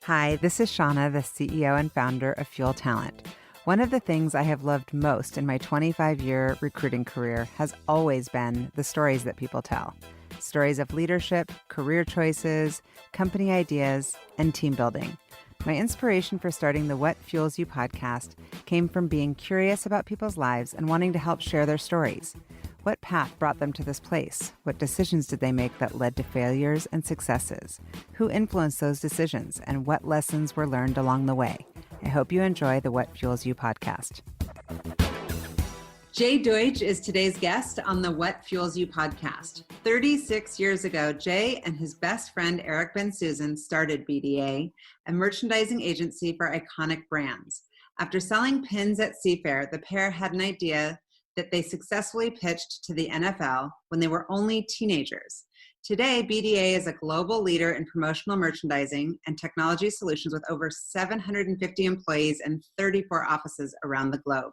Hi, this is Shauna, the CEO and founder of Fuel Talent. One of the things I have loved most in my 25-year recruiting career has always been the stories that people tell. Stories of leadership, career choices, company ideas, and team building. My inspiration for starting the What Fuels You podcast came from being curious about people's lives and wanting to help share their stories. What path brought them to this place? What decisions did they make that led to failures and successes? Who influenced those decisions, and what lessons were learned along the way? I hope you enjoy the What Fuels You podcast. Jay Deutsch is today's guest on the What Fuels You podcast. 36 years ago, Jay and his best friend Eric Ben Susan started BDA, a merchandising agency for iconic brands. After selling pins at Seafair, the pair had an idea that they successfully pitched to the NFL when they were only teenagers. Today, BDA is a global leader in promotional merchandising and technology solutions with over 750 employees and 34 offices around the globe.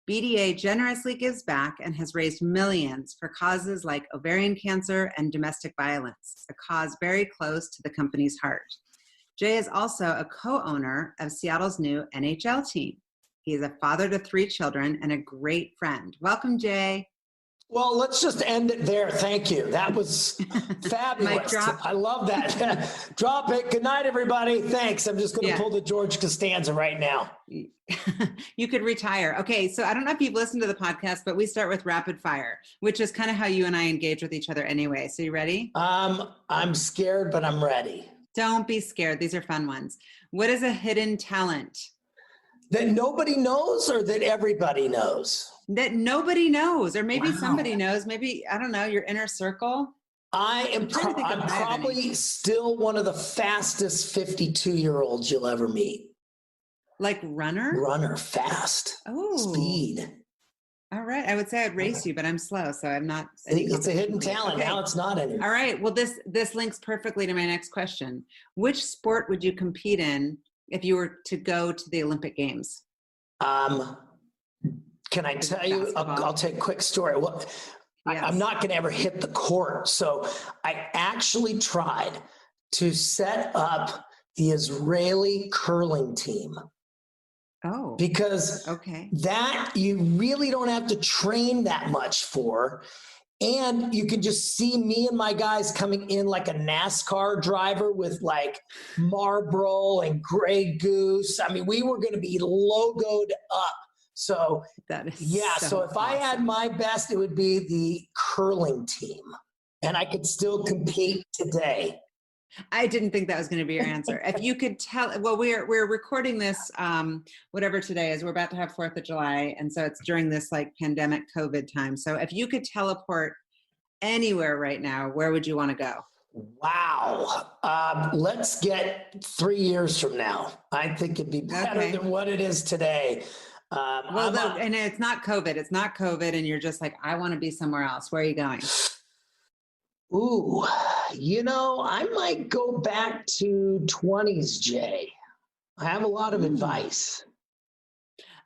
BDA generously gives back and has raised millions for causes like ovarian cancer and domestic violence, a cause very close to the company's heart. Jay is also a co-owner of Seattle's new NHL team. He is a father to 3 children and a great friend. Welcome, Jay. Well, let's just end it there. Thank you. That was fabulous. Mic drop. I love that. Drop it. Good night, everybody. Thanks. I'm just going to pull the George Costanza right now. You could retire. Okay, so I don't know if you've listened to the podcast, but we start with rapid fire, which is kind of how you and I engage with each other anyway. So you ready? I'm scared, but I'm ready. Don't be scared. These are fun ones. What is a hidden talent? That nobody knows or that everybody knows? That nobody knows, or maybe somebody knows. Maybe, I don't know, your inner circle. I'm probably still one of the fastest 52-year-olds you'll ever meet. Like runner? Runner, fast. Oh. Speed. All right. I would say I'd race you, but I'm slow, so I'm not. It's a hidden talent. Okay. Now it's not anymore. All right. Well, this links perfectly to my next question. Which sport would you compete in if you were to go to the Olympic Games? Can I tell you? I'll take a quick story. Well, yes. I'm not going to ever hit the court. So I actually tried to set up the Israeli curling team. Oh, because that you really don't have to train that much for. And you can just see me and my guys coming in like a NASCAR driver with like Marlboro and Grey Goose. I mean, we were going to be logoed up. So that is so if I had my best, it would be the curling team. And I could still compete today. I didn't think that was going to be your answer. If you could tell, well, we're recording this, whatever today is, we're about to have 4th of July. And so it's during this like pandemic COVID time. So if you could teleport anywhere right now, where would you want to go? Wow. Let's get 3 years from now. I think it'd be better than what it is today. And it's not COVID. It's not COVID. And you're just like, I want to be somewhere else. Where are you going? Ooh, I might go back to 20s, Jay. I have a lot of advice.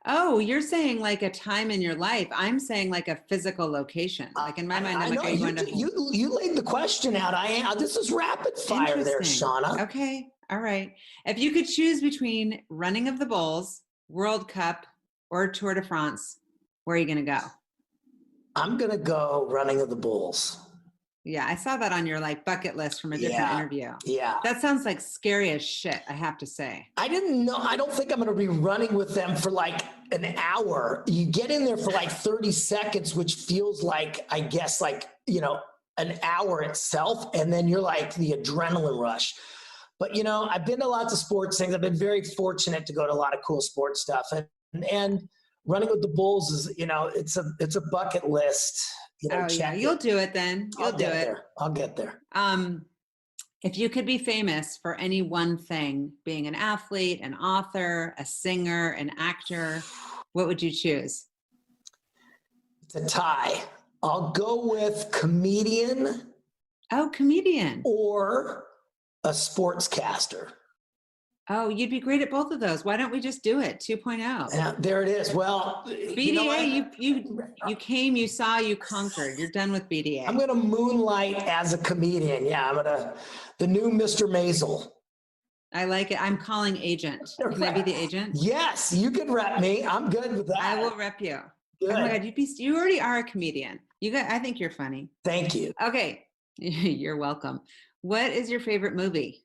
Oh, you're saying like a time in your life. I'm saying like a physical location. Like in my mind, I'm like, you laid the question out. This is rapid fire there, Shauna. Okay. All right. If you could choose between running of the bulls, World Cup, or Tour de France, where are you going to go? I'm going to go running of the bulls. Yeah, I saw that on your like bucket list from a different interview. Yeah. That sounds like scary as shit, I have to say. I didn't know. I don't think I'm going to be running with them for like an hour. You get in there for like 30 seconds, which feels like, I guess, like, an hour itself. And then you're like the adrenaline rush. But, I've been to lots of sports things. I've been very fortunate to go to a lot of cool sports stuff. And running with the bulls is, it's a bucket list. You'll do it then. You'll do it. I'll get there. If you could be famous for any one thing, being an athlete, an author, a singer, an actor, what would you choose? It's a tie. I'll go with comedian. Oh, comedian. Or a sportscaster. Oh, you'd be great at both of those. Why don't we just do it? 2.0. There it is. Well, you know BDA, what? you came, you saw, you conquered. You're done with BDA. I'm going to moonlight as a comedian. Yeah, the new Mr. Maisel. I like it. I'm calling agent. Can I be the agent? Yes, you could rep me. I'm good with that. I will rep you. Good. Oh my God, you already are a comedian. I think you're funny. Thank you. Okay. You're welcome. What is your favorite movie?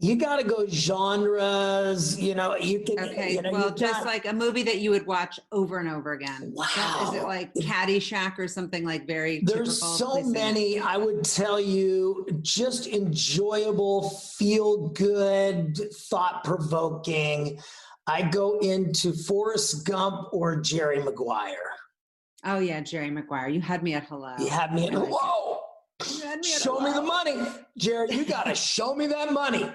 You got to go genres, you can, okay. Well, just like a movie that you would watch over and over again. Wow. Is it like Caddyshack or something like very There's typical? so many, I would tell you, just enjoyable, feel good, thought provoking. I go into Forrest Gump or Jerry Maguire. Oh yeah, Jerry Maguire. You had me at hello. You had me at whoa. Show me the money. Jerry, you got to show me that money.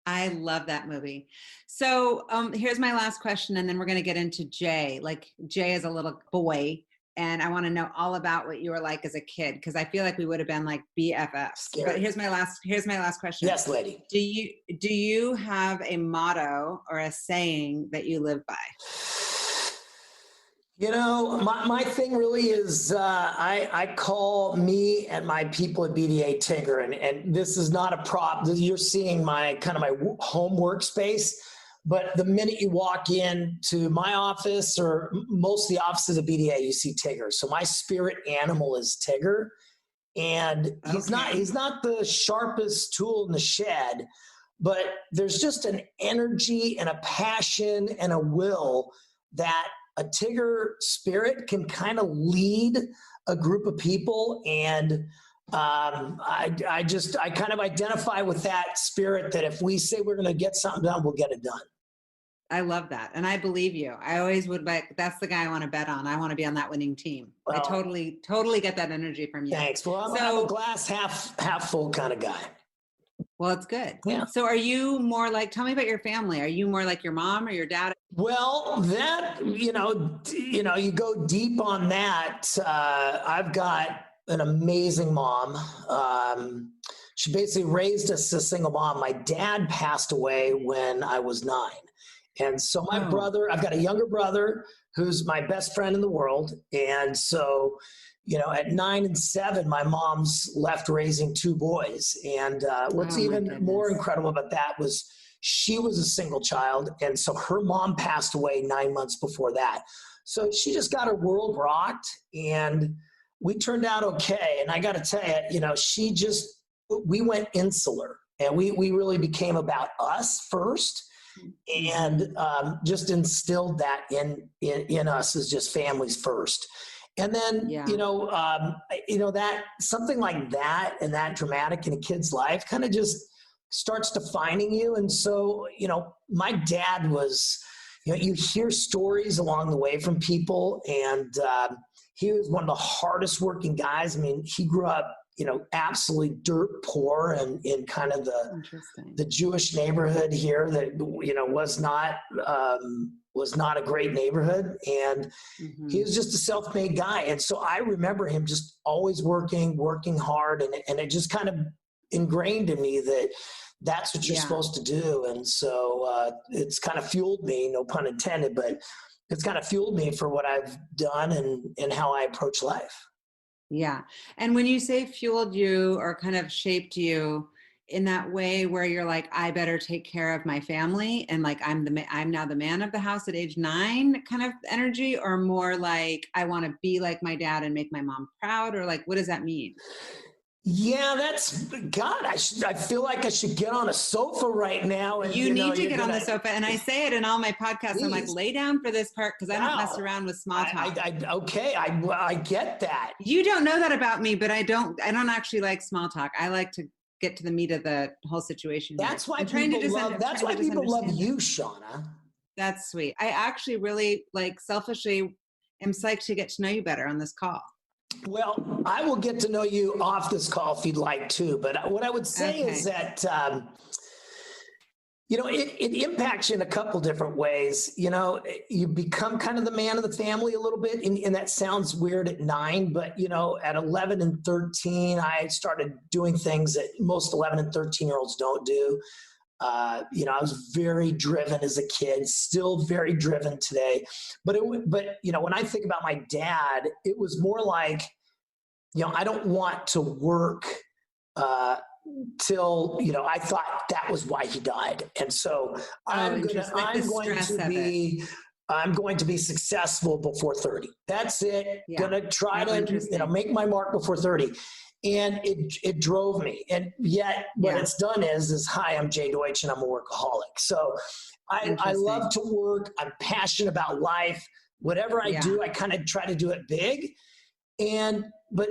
I love that movie. So here's my last question, and then we're going to get into Jay. Like Jay is a little boy, and I want to know all about what you were like as a kid, because I feel like we would have been like BFFs. Scary. But here's my last question. Yes, lady. Do you have a motto or a saying that you live by? My thing really is I call me and my people at BDA Tigger, and this is not a prop. You're seeing my home workspace, but the minute you walk into my office or most of the offices of BDA, you see Tigger. So my spirit animal is Tigger, and he's not the sharpest tool in the shed, but there's just an energy and a passion and a will that a Tigger spirit can kind of lead a group of people. And I kind of identify with that spirit that if we say we're going to get something done, we'll get it done. I love that. And I believe you. I always would that's the guy I want to bet on. I want to be on that winning team. Well, I totally get that energy from you. Thanks. Well, I'm a glass half full kind of guy. Well, it's good. Yeah. So are you more like, tell me about your family. Are you more like your mom or your dad? Well, that, you go deep on that. I've got an amazing mom. She basically raised us as a single mom. My dad passed away when I was 9. And so my brother, I've got a younger brother who's my best friend in the world. And so, at 9 and 7, my mom's left raising 2 boys. And what's even more incredible about that was she was a single child. And so her mom passed away 9 months before that. So she just got her world rocked, and we turned out okay. And I got to tell you, we went insular, and we really became about us first. And just instilled that in us as just families first. And then, that something like that and that dramatic in a kid's life kind of just starts defining you. And so, my dad was, you hear stories along the way from people, and he was one of the hardest working guys. I mean, he grew up, absolutely dirt poor and in kind of the Jewish neighborhood here that, was not a great neighborhood. And he was just a self-made guy. And so I remember him just always working hard. And it just kind of ingrained in me that that's what you're supposed to do. And so it's kind of fueled me, no pun intended, but it's kind of fueled me for what I've done and how I approach life. Yeah. And when you say fueled you or kind of shaped you in that way where you're like, I better take care of my family, and like I'm now the man of the house at age 9 kind of energy, or more like I want to be like my dad and make my mom proud, or like, what does that mean? Yeah, that's God. I feel like I should get on a sofa right now. And you need to get on the sofa. And I say it in all my podcasts. Please. I'm like, lay down for this part because I don't mess around with small talk. I get that. You don't know that about me, but I don't actually like small talk. I like to get to the meat of the whole situation. That's why people love you, Shauna. That's sweet. I actually really selfishly am psyched to get to know you better on this call. Well, I will get to know you off this call if you'd like to. But what I would say is that, It impacts you in a couple different ways. You become kind of the man of the family a little bit. And that sounds weird at 9, but, at 11 and 13, I started doing things that most 11 and 13-year-olds don't do. I was very driven as a kid, still very driven today. But when I think about my dad, it was more like, I don't want to work till I thought that was why he died, and so I'm going to be successful before 30. That's it. Yeah. Gonna try to make my mark before 30, and it drove me. And yet, what it's done is hi, I'm Jay Deutsch, and I'm a workaholic. So I love to work. I'm passionate about life. Whatever I do, I kind of try to do it big. And but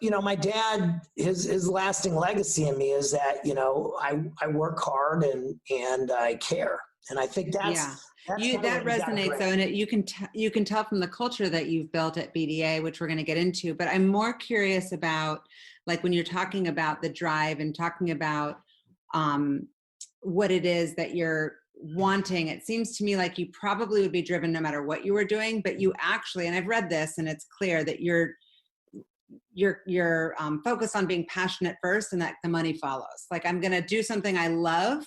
my dad, his lasting legacy in me is that I work hard and I care, and I think that resonates though, and you can tell from the culture that you've built at BDA, which we're going to get into. But I'm more curious about, like, when you're talking about the drive and talking about what it is that you're wanting. It seems to me like you probably would be driven no matter what you were doing, but you actually, and I've read this and it's clear that you're focused on being passionate first, and that the money follows. Like, I'm going to do something I love,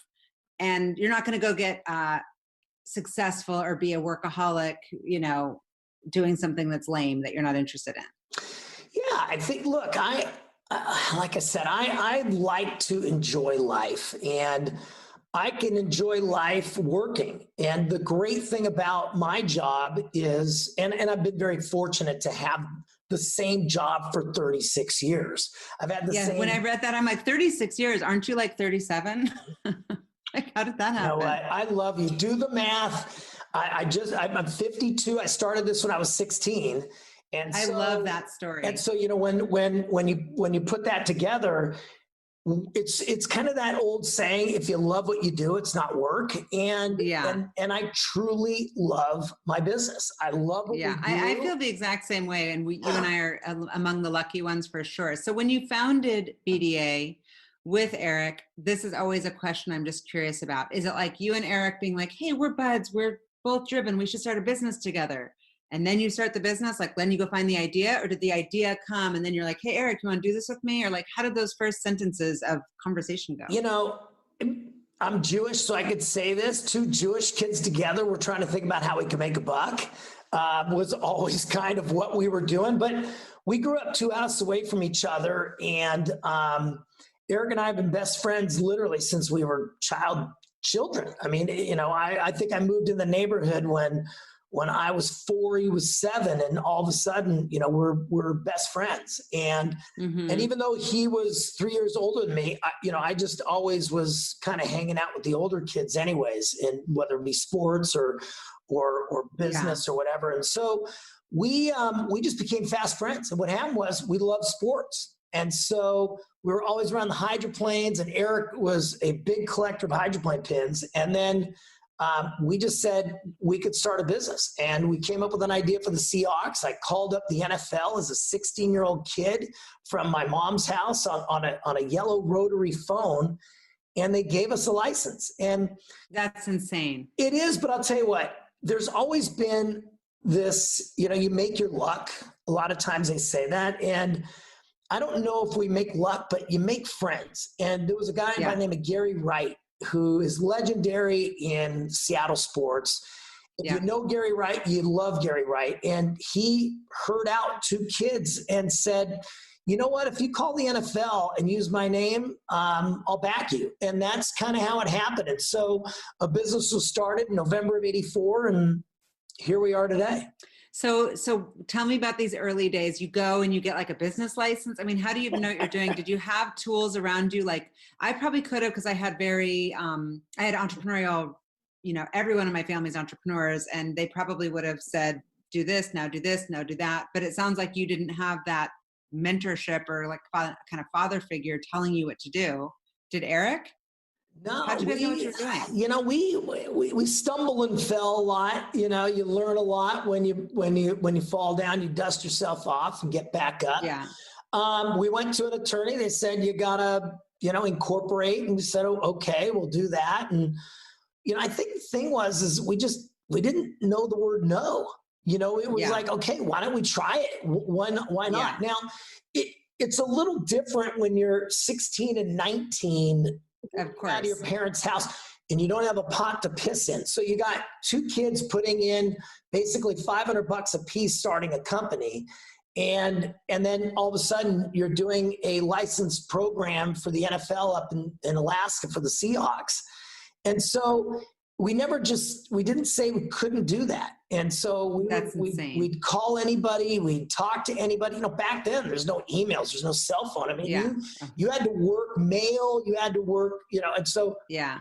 and you're not going to go get successful or be a workaholic, doing something that's lame that you're not interested in. Yeah, I think, look, like I said, I like to enjoy life, and I can enjoy life working. And the great thing about my job is, and I've been very fortunate to have the same job for 36 years. I've had the same. When I read that, I'm like, 36 years, aren't you like 37? Like, how did that happen? You know what? I love you. Do the math. I'm 52. I started this when I was 16. And I love that story. And so, when you put that together, it's kind of that old saying, if you love what you do, it's not work. And I truly love my business. I love what we do. I feel the exact same way. And you and I are among the lucky ones for sure. So when you founded BDA with Eric, this is always a question I'm just curious about. Is it like you and Eric being like, hey, we're buds, we're both driven, we should start a business together? And then you start the business, like then you go find the idea, or did the idea come and then you're like, hey, Eric, you want to do this with me? Or like, how did those first sentences of conversation go? I'm Jewish, so I could say this. 2 Jewish kids together, we're trying to think about how we can make a buck, was always kind of what we were doing. But we grew up 2 houses away from each other. And Eric and I have been best friends literally since we were children. I mean, I think I moved in the neighborhood when I was 4, he was 7, and all of a sudden, we're best friends. And and even though he was 3 years older than me, I just always was kind of hanging out with the older kids, anyways, and whether it be sports or business or whatever. And so we just became fast friends. And what happened was we loved sports, and so we were always around the hydroplanes. And Eric was a big collector of hydroplane pins, and then we just said we could start a business, and we came up with an idea for the Seahawks. I called up the NFL as a 16-year-old kid from my mom's house on a yellow rotary phone, and they gave us a license. And that's insane. It is, but I'll tell you what, there's always been this, you make your luck. A lot of times they say that, and I don't know if we make luck, but you make friends. And there was a guy by the name of Gary Wright, who is legendary in Seattle sports. If you know Gary Wright, you love Gary Wright. And he heard out 2 kids and said, you know what, if you call the NFL and use my name, I'll back you. And that's kind of how it happened. And so a business was started in November of '84, and here we are today. So tell me about these early days. You go and you get like a business license. I mean, how do you even know what you're doing? Did you have tools around you? Like, I probably could have, because I had I had entrepreneurial, everyone in my family is entrepreneurs, and they probably would have said, do this, now do this, now do that. But it sounds like you didn't have that mentorship or like kind of father figure telling you what to do. Did Eric? No, how'd you guys know what you're doing? We stumble and fell a lot. You learn a lot when you fall down. You dust yourself off and get back up. Yeah. We went to an attorney. They said you gotta incorporate, and we said, oh, okay, we'll do that. And, I think the thing is we didn't know the word no. It was like, okay, why don't we try it? Why not? Now, it's a little different when you're 16 and 19, of course, out of your parents' house, and you don't have a pot to piss in. So you got two kids putting in basically $500 a piece starting a company. And then all of a sudden you're doing a licensed program for the NFL up in Alaska for the Seahawks. And so we didn't say we couldn't do that. And so we'd call anybody, we'd talk to anybody. Back then there's no emails, there's no cell phone. I mean, you had to work mail, you had to work, and so. Yeah.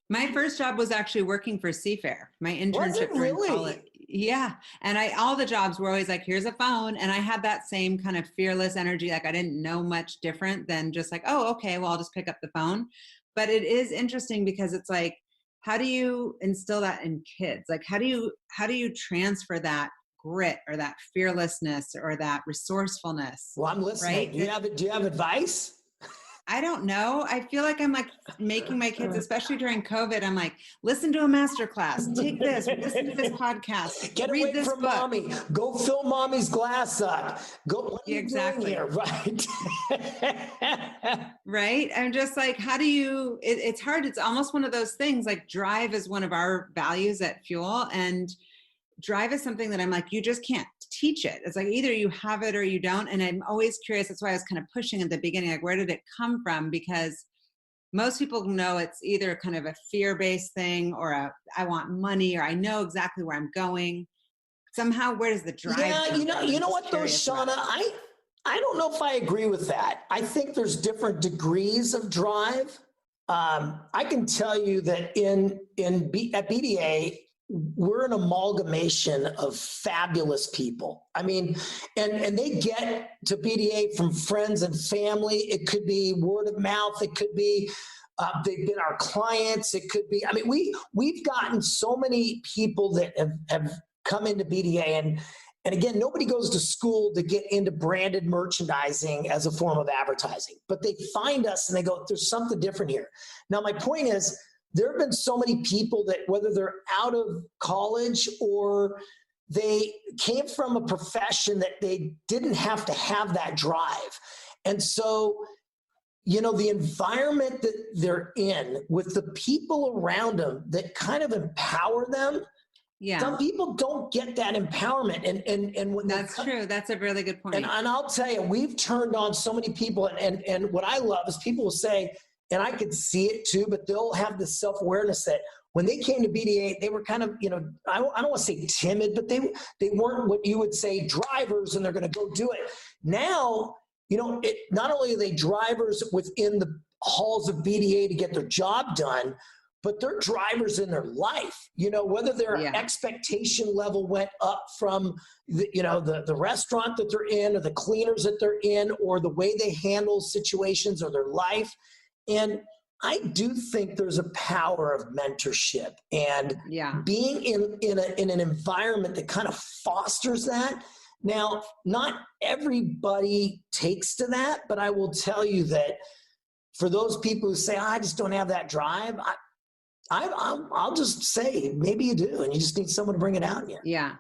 My first job was actually working for Seafair. My internship during college. Yeah. And all the jobs were always like, here's a phone. And I had that same kind of fearless energy. Like I didn't know much different than just like, oh, okay, well, I'll just pick up the phone. But it is interesting because it's like, how do you instill that in kids? Like, how do you transfer that grit or that fearlessness or that resourcefulness? Well, I'm listening. Right? Do you have advice? I don't know. I feel like I'm like making my kids, especially during COVID, I'm like, listen to a masterclass, take this, listen to this podcast, get read away this from book. Mommy. Go fill Mommy's glass up. Go. What are you doing here? Right. Right. I'm just like, how do you? It's hard. It's almost one of those things. Like drive is one of our values at Fuel, and drive is something that I'm like, you just can't teach it. It's like either you have it or you don't. And I'm always curious. That's why I was kind of pushing at the beginning, like, where did it come from? Because most people know it's either kind of a fear-based thing or I want money, or I know exactly where I'm going. Somehow, where does the drive come from? You know what though, Shauna, I don't know if I agree with that. I think there's different degrees of drive. I can tell you that at BDA, we're an amalgamation of fabulous people. I mean, and they get to BDA from friends and family. It could be word of mouth. It could be they've been our clients. It could be. I mean, we've gotten so many people that have come into BDA, and again, nobody goes to school to get into branded merchandising as a form of advertising, but they find us and they go, "There's something different here." Now, my point is, there have been so many people that whether they're out of college or they came from a profession that they didn't have to have that drive. And so, the environment that they're in with the people around them that kind of empower them. Yeah. Some people don't get that empowerment. And when that's true. That's a really good point. And I'll tell you, we've turned on so many people. And what I love is people will say, and I could see it too, but they'll have this self-awareness that when they came to BDA, they were kind of, I don't want to say timid, but they weren't what you would say drivers, and they're going to go do it. Now, not only are they drivers within the halls of BDA to get their job done, but they're drivers in their life. Whether their expectation level went up from the restaurant that they're in, or the cleaners that they're in, or the way they handle situations or their life. And I do think there's a power of mentorship and being in an environment that kind of fosters that. Now, not everybody takes to that, but I will tell you that for those people who say, I just don't have that drive, I'll just say, maybe you do, and you just need someone to bring it out in you. Yeah.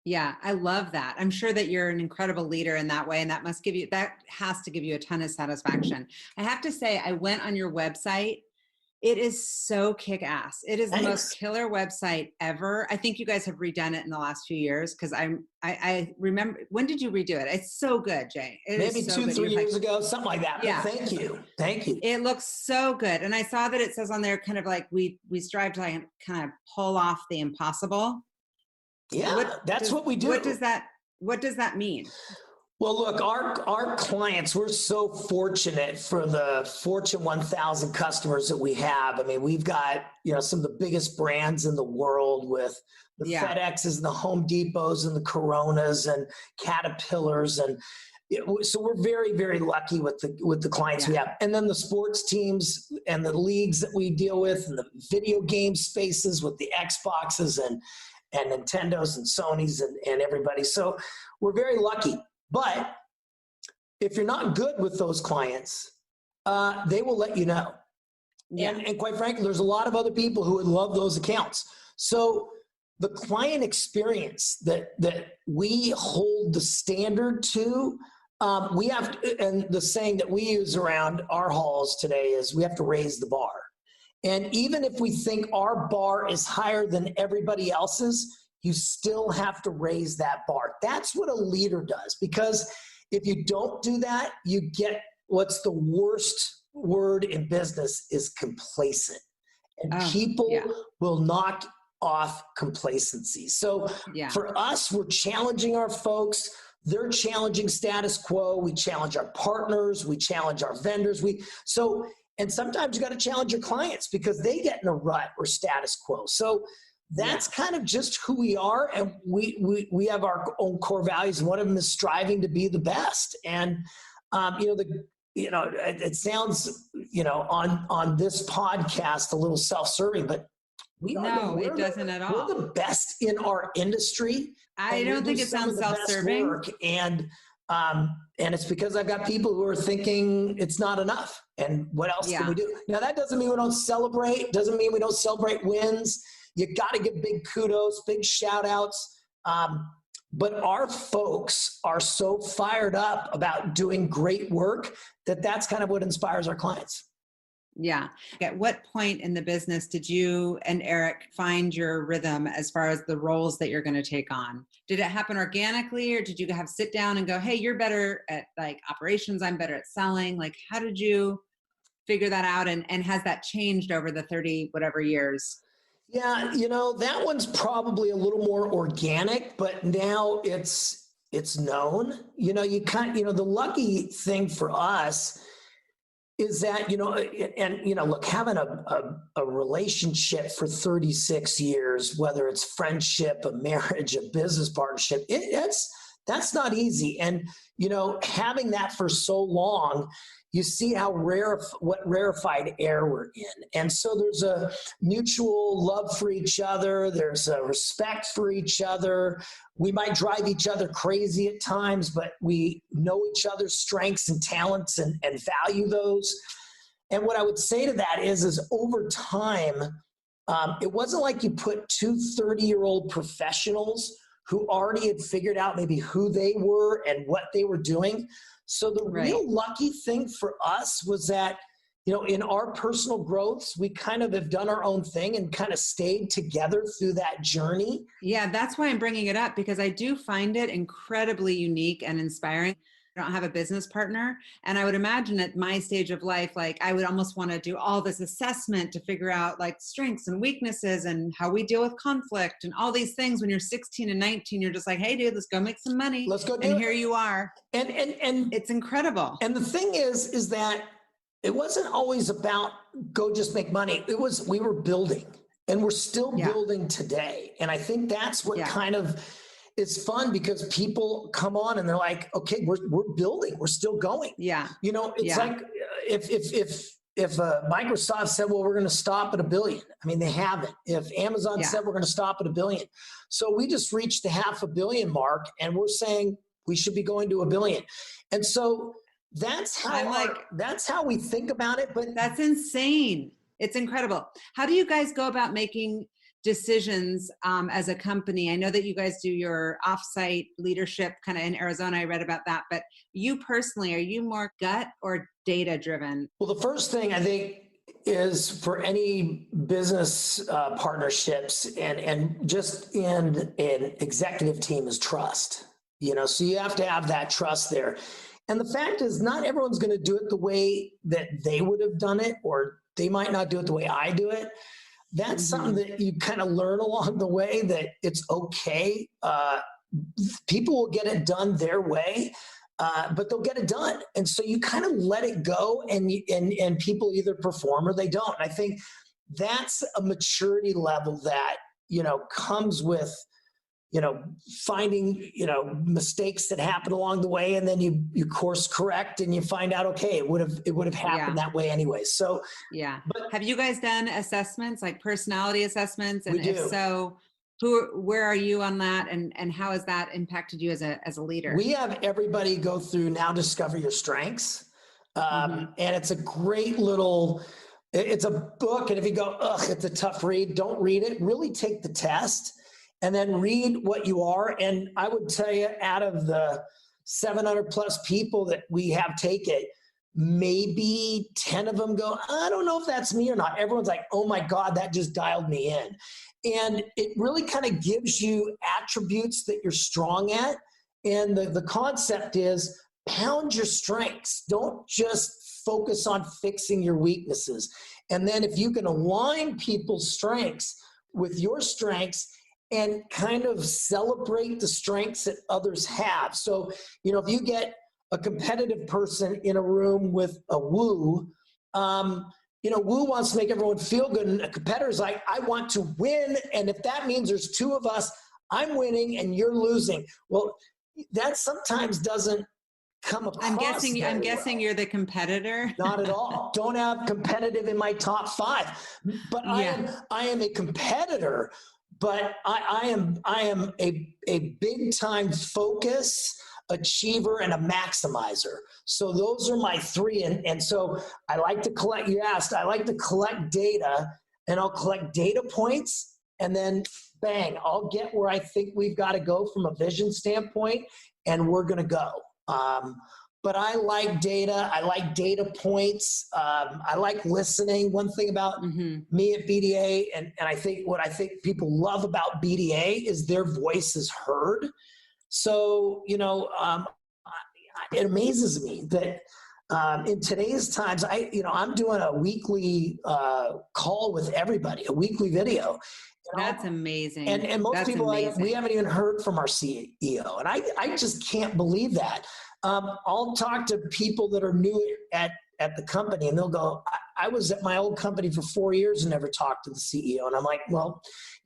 Yeah. I love that. I'm sure that you're an incredible leader in that way. And that has to give you a ton of satisfaction. I have to say, I went on your website. It is so kick-ass. It is the most killer website ever. I think you guys have redone it in the last few years, because I remember, when did you redo it? It's so good, Jay. Maybe 2-3 years ago, something like that. Yeah. But thank you. It looks so good. And I saw that it says on there kind of like we strive to like kind of pull off the impossible. Yeah, that's what we do. What does that mean? Well, look, our clients, we're so fortunate for the Fortune 1000 customers that we have. I mean, we've got, some of the biggest brands in the world with the FedExes and the Home Depots and the Coronas and Caterpillars. And so we're very, very lucky with the clients we have. And then the sports teams and the leagues that we deal with, and the video game spaces with the Xboxes and Nintendos and Sonys and everybody. So we're very lucky. But if you're not good with those clients, they will let you know. Yeah. And quite frankly, there's a lot of other people who would love those accounts. So the client experience that we hold the standard to, we have to, and the saying that we use around our halls today is we have to raise the bar. And even if we think our bar is higher than everybody else's, you still have to raise that bar. That's what a leader does, because if you don't do that, you get what's the worst word in business is complacent. And people will knock off complacency. So for us, we're challenging our folks. They're challenging status quo. We challenge our partners. We challenge our vendors. And sometimes you got to challenge your clients because they get in a rut or status quo. So that's kind of just who we are. And we have our own core values. And one of them is striving to be the best. And, it sounds, on this podcast, a little self-serving, but it doesn't at all. We're the best in our industry. I don't think it sounds self-serving. And it's because I've got people who are thinking it's not enough. And what else can we do? Now, that doesn't mean we don't celebrate. Doesn't mean we don't celebrate wins. You got to give big kudos, big shout outs. But our folks are so fired up about doing great work that's kind of what inspires our clients. Yeah. At what point in the business did you and Eric find your rhythm as far as the roles that you're going to take on? Did it happen organically, or did you have sit down and go, hey, you're better at like operations, I'm better at selling? Like, how did you figure that out? And has that changed over the 30 whatever years? Yeah, that one's probably a little more organic, but now it's known. The lucky thing for us is that, look, having a relationship for 36 years, whether it's friendship, a marriage, a business partnership, that's not easy. And, having that for so long, you see how what rarefied air we're in. And so there's a mutual love for each other. There's a respect for each other. We might drive each other crazy at times, but we know each other's strengths and talents and value those. And what I would say to that is over time, it wasn't like you put two 30-year-old professionals who already had figured out maybe who they were and what they were doing. So the real lucky thing for us was that, in our personal growths, we kind of have done our own thing and kind of stayed together through that journey. Yeah, that's why I'm bringing it up, because I do find it incredibly unique and inspiring. I don't have a business partner. And I would imagine at my stage of life, like I would almost want to do all this assessment to figure out like strengths and weaknesses and how we deal with conflict and all these things. When you're 16 and 19, you're just like, hey, dude, let's go make some money. Let's go do and it. Here you are. And it's incredible. And the thing is that it wasn't always about go just make money. It was, we were building, and we're still building today. And I think that's what kind of is fun, because people come on and they're like, okay, we're building, we're still going. Yeah. It's like if Microsoft said, well, we're going to stop at 1 billion. I mean, they haven't. If Amazon said we're going to stop at 1 billion. So we just reached the 500 million mark, and we're saying we should be going to 1 billion. And so that's how we think about it. But that's insane. It's incredible. How do you guys go about making decisions as a company? I know that you guys do your offsite leadership kind of in Arizona. I read about that, but you personally, are you more gut or data driven? Well, the first thing I think is for any business partnerships and just in an executive team is trust. So you have to have that trust there. And the fact is, not everyone's going to do it the way that they would have done it, or they might not do it the way I do it. That's something that you kind of learn along the way, that it's okay. People will get it done their way, but they'll get it done. And so you kind of let it go, and people either perform or they don't. And I think that's a maturity level that, comes with, finding, mistakes that happen along the way, and then you course correct and you find out, okay, it would have happened that way anyway. So but have you guys done assessments, like personality assessments? And we do. If so, where are you on that, and how has that impacted you as a leader? We have everybody go through Now Discover Your Strengths. And it's a great it's a book. And if you go, ugh, it's a tough read, don't read it. Really take the test and then read what you are. And I would tell you, out of the 700 plus people that we have take it, maybe 10 of them go, I don't know if that's me or not. Everyone's like, oh my God, that just dialed me in. And it really kind of gives you attributes that you're strong at. And the concept is pound your strengths. Don't just focus on fixing your weaknesses. And then if you can align people's strengths with your strengths and kind of celebrate the strengths that others have. So, if you get a competitive person in a room with a woo, woo wants to make everyone feel good, and a competitor's like, I want to win, and if that means there's two of us, I'm winning and you're losing. Well, that sometimes doesn't come across. I'm guessing you're the competitor. Not at all. Don't have competitive in my top 5. But I am a competitor, but I am a big time focus, achiever, and a maximizer. So those are my 3. And so I like to collect, you asked, I like to collect data, and I'll collect data points, and then bang, I'll get where I think we've got to go from a vision standpoint, and we're going to go. But I like data. I like data points. I like listening. One thing about me at BDA, and I think what I think people love about BDA is their voice is heard. So, it amazes me that in today's times, I'm doing a weekly call with everybody, a weekly video. That's amazing. And most people, we haven't even heard from our CEO. And I just can't believe that. I'll talk to people that are new at the company, and they'll go, I was at my old company for 4 years and never talked to the CEO. And I'm like, well,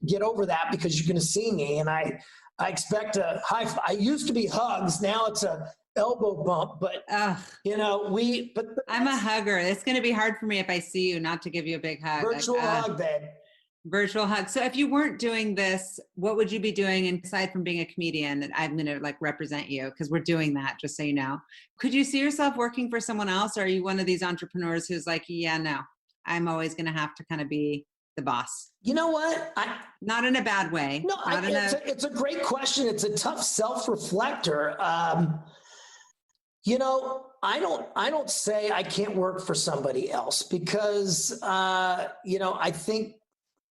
get over that, because you're going to see me. And I expect a high five. I used to be hugs. Now it's a elbow bump, but I'm a hugger. It's going to be hard for me if I see you not to give you a big hug. Virtual hug, babe. Virtual hug. So if you weren't doing this, what would you be doing aside from being a comedian? And I'm going to represent you, because we're doing that, just so you know. Could you see yourself working for someone else? Or are you one of these entrepreneurs who's like, yeah, no, I'm always going to have to kind of be the boss? You know what? Not in a bad way. No, it's a great question. It's a tough self-reflector. I don't say I can't work for somebody else, because, I think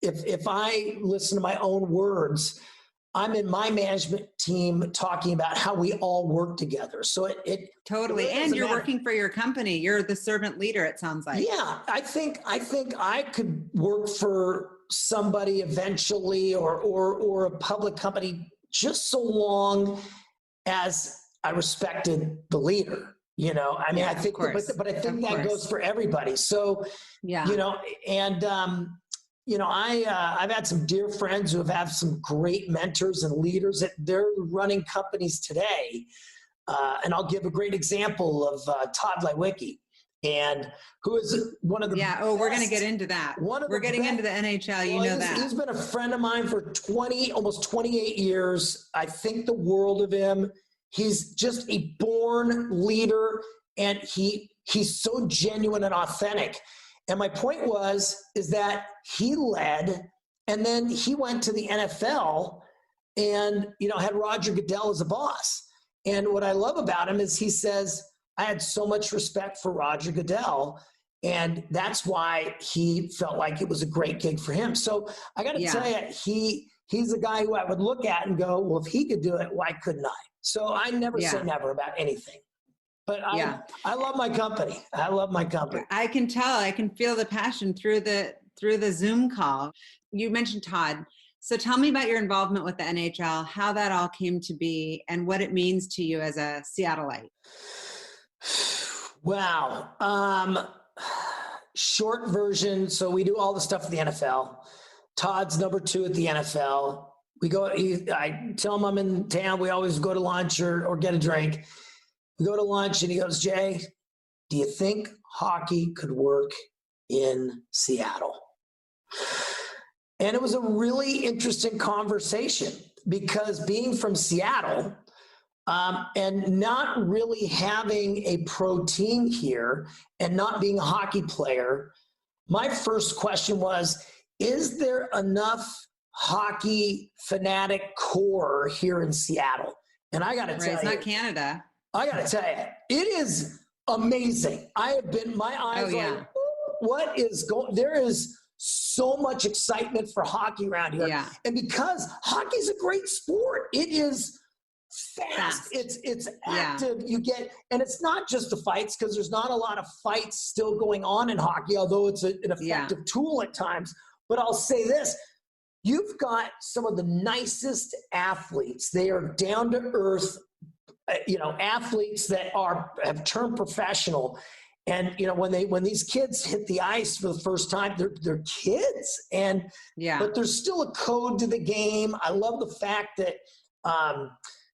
if I listen to my own words, I'm in my management team talking about how we all work together. So it totally. And you're working for your company. You're the servant leader, it sounds like. Yeah. I think I could work for somebody eventually, or a public company, just so long as I respected the leader. I think, but I think that goes for everybody. So, I've had some dear friends who have had some great mentors and leaders that they're running companies today. And I'll give a great example of Todd Lewicki, and who is one of the best. We're going to get into that. We're getting into the NHL. Well, that. He's been a friend of mine for almost 28 years. I think the world of him. He's just a born leader, and he's so genuine and authentic. And my point is that he led, and then he went to the NFL and, had Roger Goodell as a boss. And what I love about him is he says, I had so much respect for Roger Goodell, and that's why he felt like it was a great gig for him. So I got to tell you, he's a guy who I would look at and go, well, if he could do it, why couldn't I? So I never say never about anything. But I love my company. I love my company. I can tell. I can feel the passion through the Zoom call. You mentioned Todd. So tell me about your involvement with the NHL, how that all came to be, and what it means to you as a Seattleite. Wow. Short version. So we do all the stuff at the NFL. Todd's number 2 at the NFL. I tell him I'm in town. We always go to lunch or get a drink. We go to lunch, and he goes, Jay, do you think hockey could work in Seattle? And it was a really interesting conversation, because being from Seattle, And not really having a pro team here and not being a hockey player, my first question was, is there enough hockey fanatic core here in Seattle? And I got to tell you, it's not Canada. I got to tell you, it is amazing. I have been, my eyes like, what is going, there is so much excitement for hockey around here. Yeah. And because hockey is a great sport, it is fast. It's active. You get, and it's not just the fights, because there's not a lot of fights still going on in hockey, although it's an effective tool at times. But I'll say this, you've got some of the nicest athletes. They are down to earth, athletes that have turned professional. And, when these kids hit the ice for the first time, they're kids. But there's still a code to the game. I love the fact that,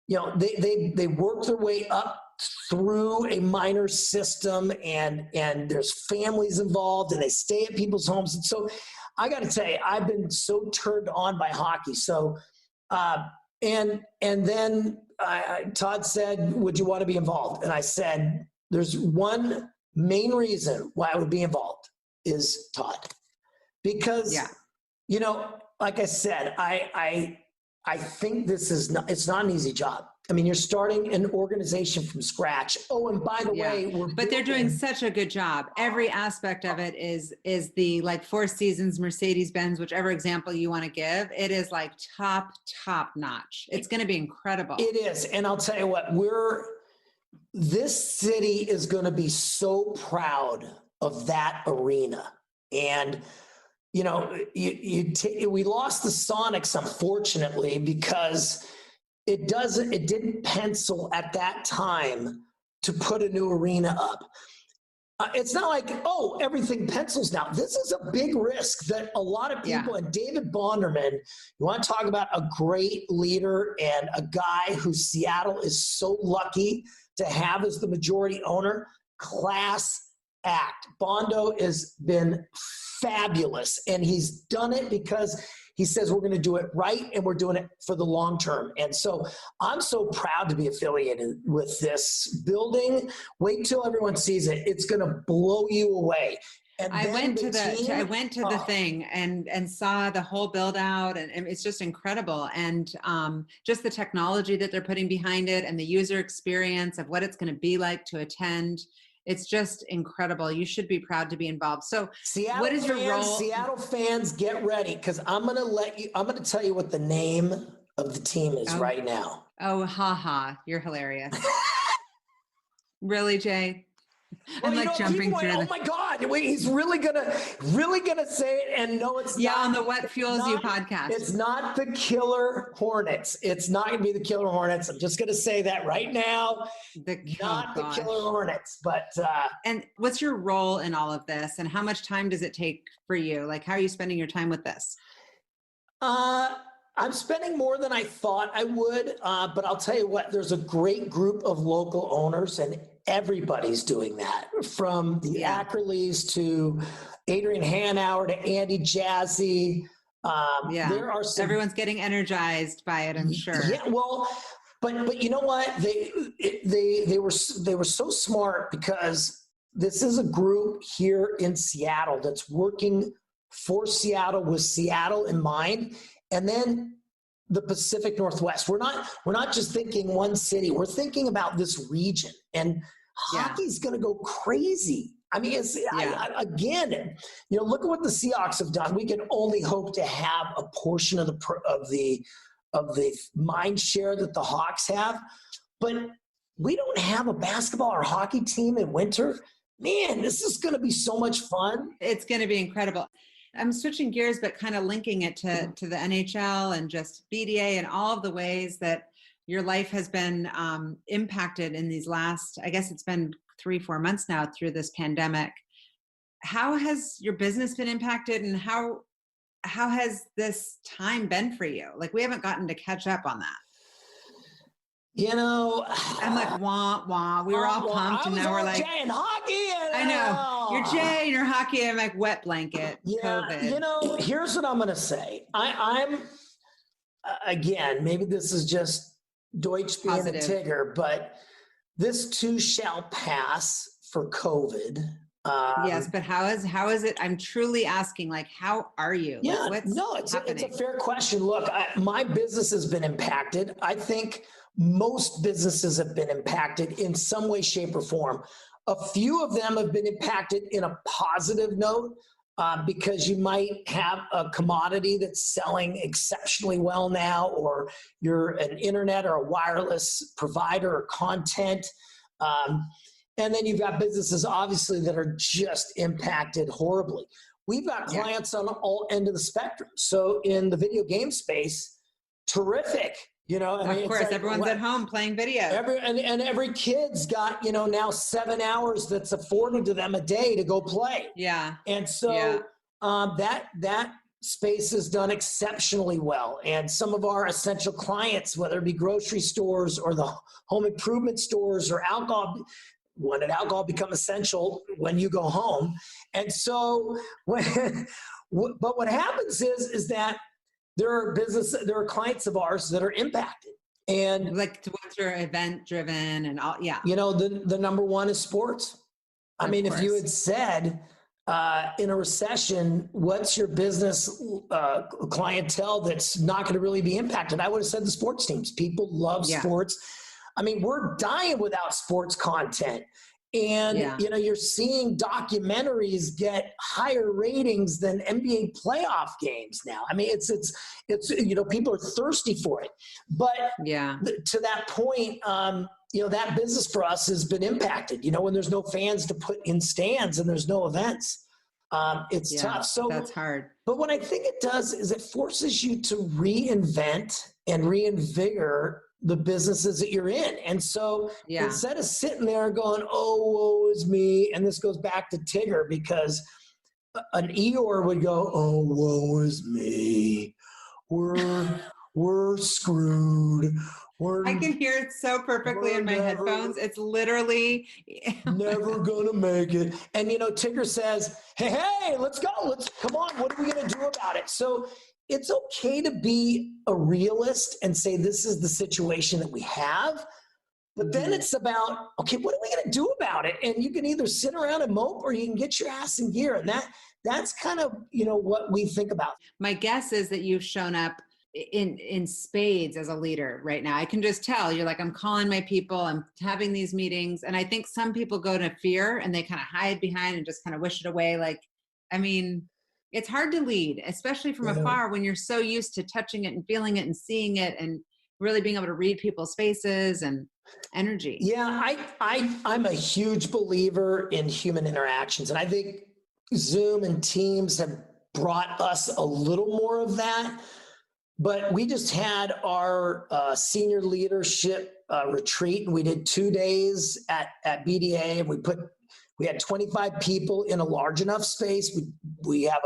they work their way up through a minor system, and there's families involved, and they stay at people's homes. And so I got to tell you, I've been so turned on by hockey. So, and then Todd said, would you want to be involved? And I said, there's one main reason why I would be involved is Todd, because, like I said, I think this is not, it's not an easy job. I mean, you're starting an organization from scratch. Oh, and by the way, they're doing such a good job. Every aspect of it is the like Four Seasons, Mercedes-Benz, whichever example you want to give. It is like top notch. It's going to be incredible. It is. And I'll tell you what, this city is going to be so proud of that arena. And we lost the Sonics, unfortunately, because it didn't pencil at that time to put a new arena up. It's not like, everything pencils now. This is a big risk that a lot of people, and David Bonderman, you want to talk about a great leader and a guy who Seattle is so lucky to have as the majority owner, class act. Bondo has been fabulous, and he's done it because he says we're going to do it right, and we're doing it for the long term. And so I'm so proud to be affiliated with this building. Wait till everyone sees it. It's going to blow you away. And I went to the thing and saw the whole build out, and it's just incredible. And just the technology that they're putting behind it and the user experience of what it's going to be like to attend. It's just incredible. You should be proud to be involved. So what is your role? Seattle fans, get ready, because I'm going to tell you what the name of the team is right now. Oh, haha. You're hilarious. Really, Jay? Well, I'm jumping through. Oh my God! Wait, he's really gonna say it, and no, it's not. Yeah, on the What Fuels You podcast. It's not the Killer Hornets. It's not gonna be the Killer Hornets. I'm just gonna say that right now. The Killer Hornets. But and what's your role in all of this, and how much time does it take for you? Like, how are you spending your time with this? I'm spending more than I thought I would, but I'll tell you what, there's a great group of local owners, and everybody's doing that, from the Ackerleys to Adrian Hanauer to Andy Jazzy. There are everyone's getting energized by it, I'm sure. Yeah, well, but you know what? They were so smart, because this is a group here in Seattle that's working for Seattle with Seattle in mind. And then the Pacific Northwest. We're not just thinking one city. We're thinking about this region, and hockey's going to go crazy. I mean, again, look at what the Seahawks have done. We can only hope to have a portion of the mind share that the Hawks have, but we don't have a basketball or hockey team in winter. Man, this is going to be so much fun. It's going to be incredible. I'm switching gears, but kind of linking it to the NHL and just BDA and all of the ways that your life has been impacted in these last, I guess it's been 3-4 months now through this pandemic. How has your business been impacted, and how has this time been for you? Like, we haven't gotten to catch up on that. I'm like, wah, wah. We were all pumped, and now we're like, Jay and hockey. I know. You're Jay and you're hockey. I'm like, wet blanket. COVID. Here's what I'm going to say. I'm again, maybe this is just Deutsch being positive. a Tigger, but this too shall pass for COVID. Yes, but how is it? I'm truly asking, like, how are you? Yeah, Like, what's no, it's happening? a fair question. Look, my business has been impacted. I think most businesses have been impacted in some way, shape, or form. A few of them have been impacted in a positive note because you might have a commodity that's selling exceptionally well now, or you're an internet or a wireless provider or content. And then you've got businesses, obviously, that are just impacted horribly. We've got clients on all end of the spectrum. So in the video game space, terrific. You know, of course, like, everyone's at home playing video. Every kid's got, now 7 hours that's afforded to them a day to go play. Yeah. And so that space has done exceptionally well. And some of our essential clients, whether it be grocery stores or the home improvement stores or alcohol, when did alcohol become essential? When you go home. And so, but what happens is that there are clients of ours that are impacted. And like, what's your event driven and all? Yeah. The number one is sports. I mean, if you had said in a recession, what's your business clientele that's not going to really be impacted? I would have said the sports teams. People love sports. I mean, we're dying without sports content. And, you're seeing documentaries get higher ratings than NBA playoff games now. I mean, it's people are thirsty for it. But to that point, that business for us has been impacted, when there's no fans to put in stands and there's no events. It's tough. So that's hard. But what I think it does is it forces you to reinvent and reinvigorate the businesses that you're in. And so instead of sitting there going, oh, woe is me, and this goes back to Tigger, because an Eeyore would go, oh, woe is me. We're screwed. I can hear it so perfectly in my headphones. It's literally never gonna make it. And Tigger says, hey, let's go. Come on. What are we gonna do about it? So it's okay to be a realist and say this is the situation that we have. But then it's about, okay, what are we gonna do about it? And you can either sit around and mope, or you can get your ass in gear. And that's kind of what we think about. My guess is that you've shown up in spades as a leader right now. I can just tell you're like, I'm calling my people, I'm having these meetings. And I think some people go to fear and they kind of hide behind and just kind of wish it away. Like, I mean, it's hard to lead, especially from afar, when you're so used to touching it and feeling it and seeing it and really being able to read people's faces and energy. Yeah, I'm a huge believer in human interactions. And I think Zoom and Teams have brought us a little more of that. But we just had our senior leadership retreat, and we did 2 days at BDA, and we had 25 people in a large enough space. We have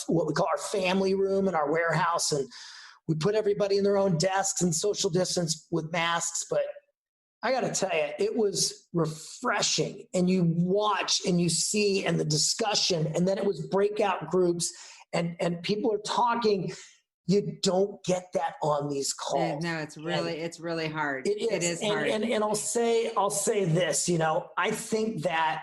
what we call our family room in our warehouse, and we put everybody in their own desks and social distance with masks. But I got to tell you, it was refreshing, and you watch and you see, and the discussion, and then it was breakout groups, and people are talking. You don't get that on these calls. No, it's really hard. It is hard. And I'll say this, I think that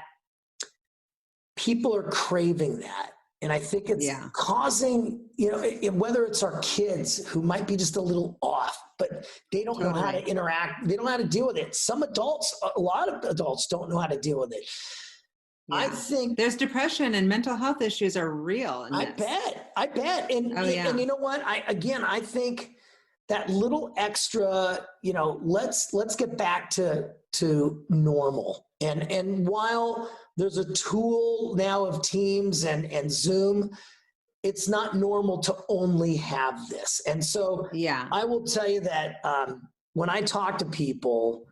people are craving that. And I think it's causing, whether it's our kids who might be just a little off, but they don't know how to interact. They don't know how to deal with it. A lot of adults don't know how to deal with it. Yeah. I think there's depression and mental health issues are real. I bet. And you know what? I think that little extra, let's get back to normal. And while there's a tool now of Teams and Zoom, it's not normal to only have this. And so I will tell you that when I talk to people,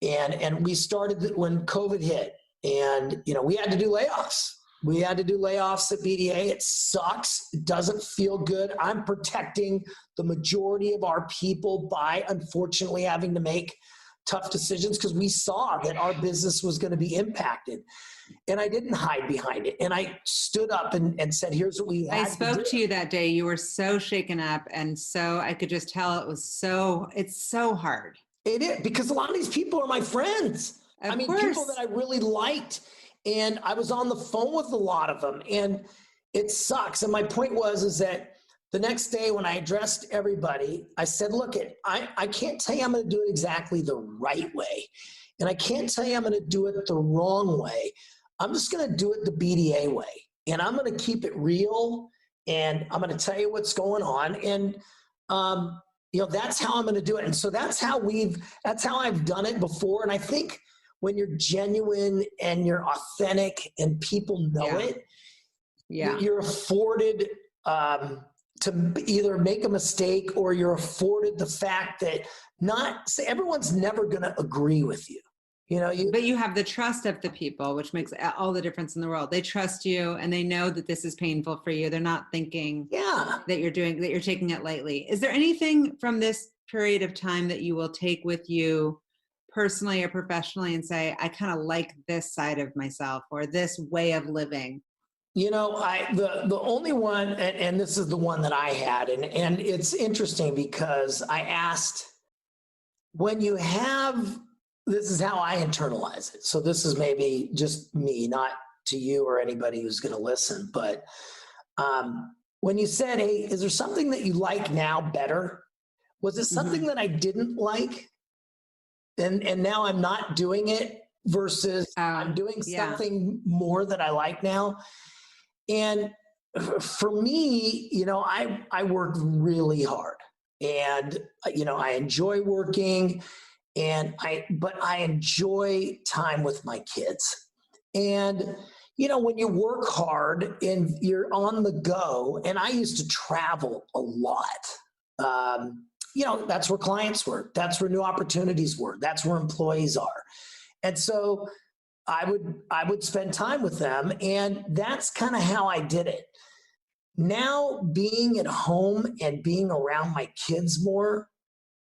and we started when COVID hit, and, we had to do layoffs. We had to do layoffs at BDA. It sucks. It doesn't feel good. I'm protecting the majority of our people by, unfortunately, having to make tough decisions because we saw that our business was going to be impacted. And I didn't hide behind it. And I stood up and said, here's what we had I spoke to you that day. You were so shaken up. And so I could just tell it's so hard. It is, because a lot of these people are my friends. Of I mean, course. people that I really liked. And I was on the phone with a lot of them. And it sucks. And my point is that the next day when I addressed everybody, I said, look, I can't tell you I'm going to do it exactly the right way. And I can't tell you I'm going to do it the wrong way. I'm just going to do it the BDA way. And I'm going to keep it real. And I'm going to tell you what's going on. And, that's how I'm going to do it. And so that's how I've done it before. And I think when you're genuine and you're authentic and people know it, you're afforded to either make a mistake, or you're afforded the fact that everyone's never going to agree with you. But you have the trust of the people, which makes all the difference in the world. They trust you and they know that this is painful for you. They're not thinking that you're taking it lightly. Is there anything from this period of time that you will take with you personally or professionally and say, I kind of like this side of myself or this way of living? The only one, and this is the one that I had, and it's interesting because I asked, this is how I internalize it. So this is maybe just me, not to you or anybody who's going to listen. But when you said, hey, is there something that you like now better? Was it something that I didn't like? And now I'm not doing it versus I'm doing something more that I like now. And for me, I work really hard, and, I enjoy working, but I enjoy time with my kids. And, when you work hard and you're on the go, and I used to travel a lot, that's where clients were. That's where new opportunities were. That's where employees are. And so I would spend time with them, and that's kind of how I did it. Now, being at home and being around my kids more,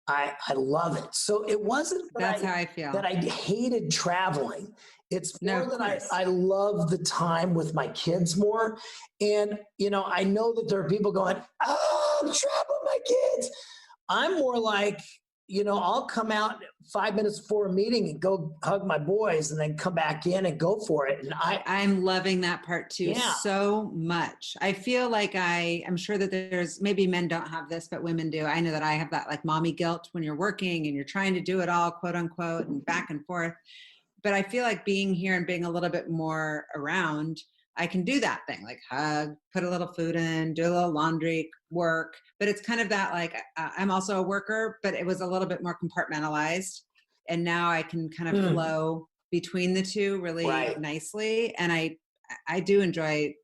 I love it. So it wasn't that's how I feel, that I hated traveling. It's more that I love the time with my kids more. And, I know that there are people going, oh, I'm traveling with my kids. I'm more like, I'll come out 5 minutes before a meeting and go hug my boys and then come back in and go for it. And I'm loving that part too so much. I feel like I'm sure that there's, maybe men don't have this, but women do. I know that I have that like mommy guilt when you're working and you're trying to do it all, quote unquote, and back and forth. But I feel like being here and being a little bit more around, I can do that thing, like hug, put a little food in, do a little laundry, work. But it's kind of that, like, I'm also a worker, but it was a little bit more compartmentalized. And now I can kind of flow between the two really nicely. And I do enjoy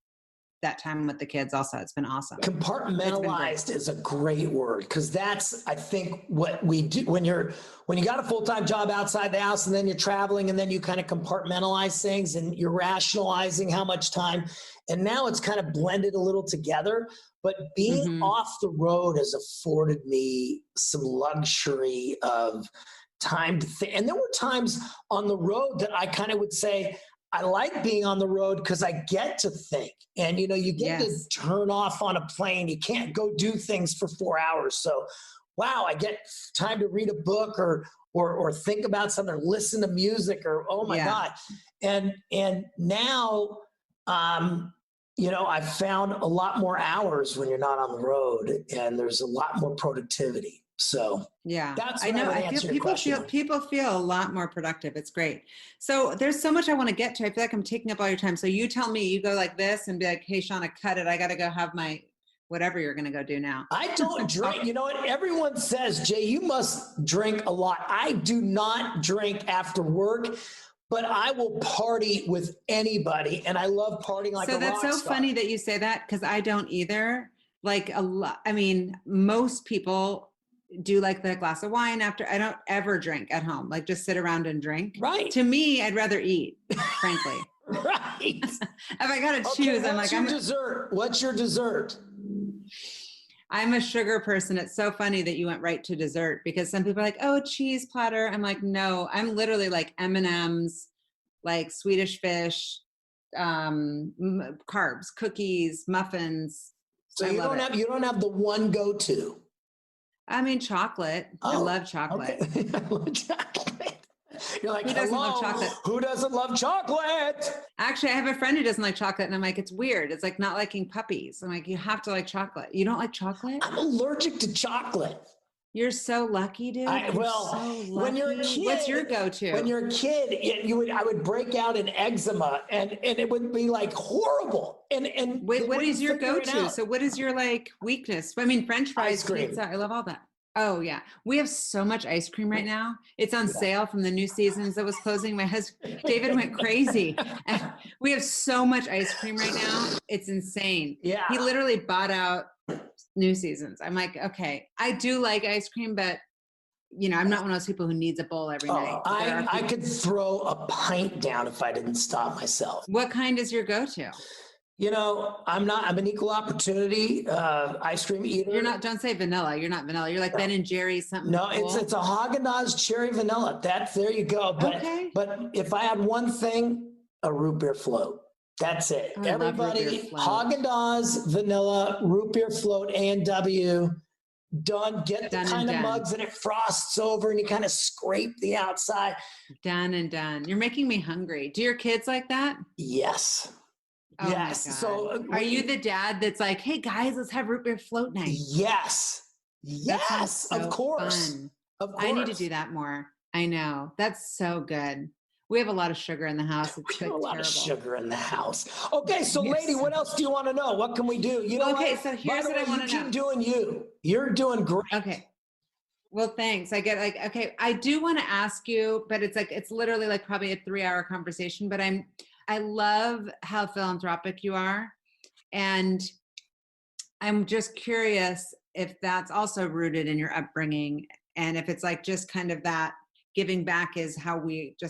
that time with the kids also. It's been awesome. Compartmentalized is a great word, because that's, I think, what we do when you got a full-time job outside the house and then you're traveling and then you kind of compartmentalize things and you're rationalizing how much time. And now it's kind of blended a little together. But being off the road has afforded me some luxury of time to think. And there were times on the road that I kind of would say, I like being on the road because I get to think. And, you get to turn off on a plane. You can't go do things for 4 hours. So, wow, I get time to read a book or think about something, or listen to music, or, oh my God. And now, I've found a lot more hours when you're not on the road, and there's a lot more productivity. So that's what I feel people feel a lot more productive. It's great. So there's so much I want to get to. I feel like I'm taking up all your time. So you tell me, you go like this and be like, hey, Shauna, cut it. I got to go have my whatever you're going to go do now. I don't drink. You know what? Everyone says, Jay, you must drink a lot. I do not drink after work, but I will party with anybody. And I love partying like a rock star. So that's so funny that you say that, because I don't either. Like a lot. I mean, most people do like the glass of wine after. I don't ever drink at home, like just sit around and drink. Right. To me, I'd rather eat, frankly. Right. If I got to choose, I'm like, dessert? What's your dessert? I'm a sugar person. It's so funny that you went right to dessert, because some people are like, oh, cheese platter. I'm like, no, I'm literally like M&Ms, like Swedish fish, carbs, cookies, muffins. So you don't have the one go-to. I mean, chocolate. I love chocolate. Okay. I love chocolate. You're like, Who doesn't hello, love chocolate? who doesn't love chocolate? Actually, I have a friend who doesn't like chocolate, and I'm like, it's weird. It's like not liking puppies. I'm like, you have to like chocolate. You don't like chocolate? I'm allergic to chocolate. You're so lucky, dude. You're so lucky. When you're a kid, what's your go-to? When you're a kid, I would break out in eczema, and it would be like horrible. And wait, what is your go-to? So what is your like weakness? I mean, French fries, pizza. I love all that. Oh yeah, we have so much ice cream right now. It's on sale from the new seasons that was closing. My husband David went crazy. And we have so much ice cream right now. It's insane. Yeah, he literally bought out new seasons. I'm like, okay, I do like ice cream, but you know, I'm not one of those people who needs a bowl every night. I could throw a pint down if I didn't stop myself. What kind is your go-to? You know, I'm an equal opportunity ice cream eater. You're not, don't say vanilla. You're not vanilla. You're like Ben and Jerry's something. No, cool. it's a Haagen-Dazs cherry vanilla. There you go. But if I had one thing, a root beer float. That's it. Oh, everybody, Haagen-Dazs vanilla root beer float A&W. Done. Get the kind of mugs that it frosts over and you kind of scrape the outside. Done and done. You're making me hungry. Do your kids like that? Yes. Oh yes. So are you the dad that's like, hey guys, let's have root beer float night? Yes. Yes. So of course. Fun. Of course. I need to do that more. I know. That's so good. We have a lot of sugar in the house. It's we have a lot terrible. of sugar in the house. Okay, so lady, what else do you want to know? What can we do? You know okay, so here's what I want to know. Keep doing you. You're doing great. Okay. Well, thanks. I get like, okay, I do want to ask you, but it's literally like probably a 3-hour conversation, but I love how philanthropic you are. And I'm just curious if that's also rooted in your upbringing. And if it's like just kind of that giving back is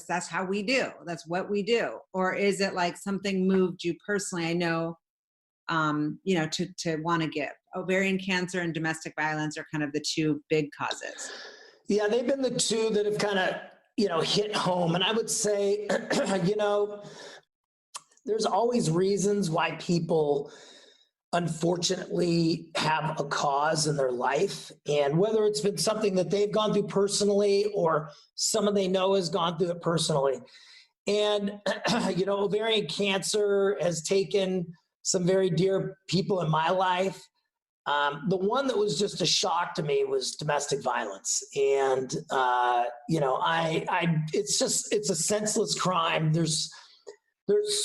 that's how we do. That's what we do. Or is it like something moved you personally? I know, you know, to want to give. Ovarian cancer and domestic violence are kind of the two big causes. Yeah, they've been the two that have kind of, you know, hit home. And I would say, you know, there's always reasons why people unfortunately have a cause in their life. And whether it's been something that they've gone through personally or someone they know has gone through it personally. And, you know, ovarian cancer has taken some very dear people in my life. The one that was just a shock to me was domestic violence. And, you know, it's a senseless crime. There's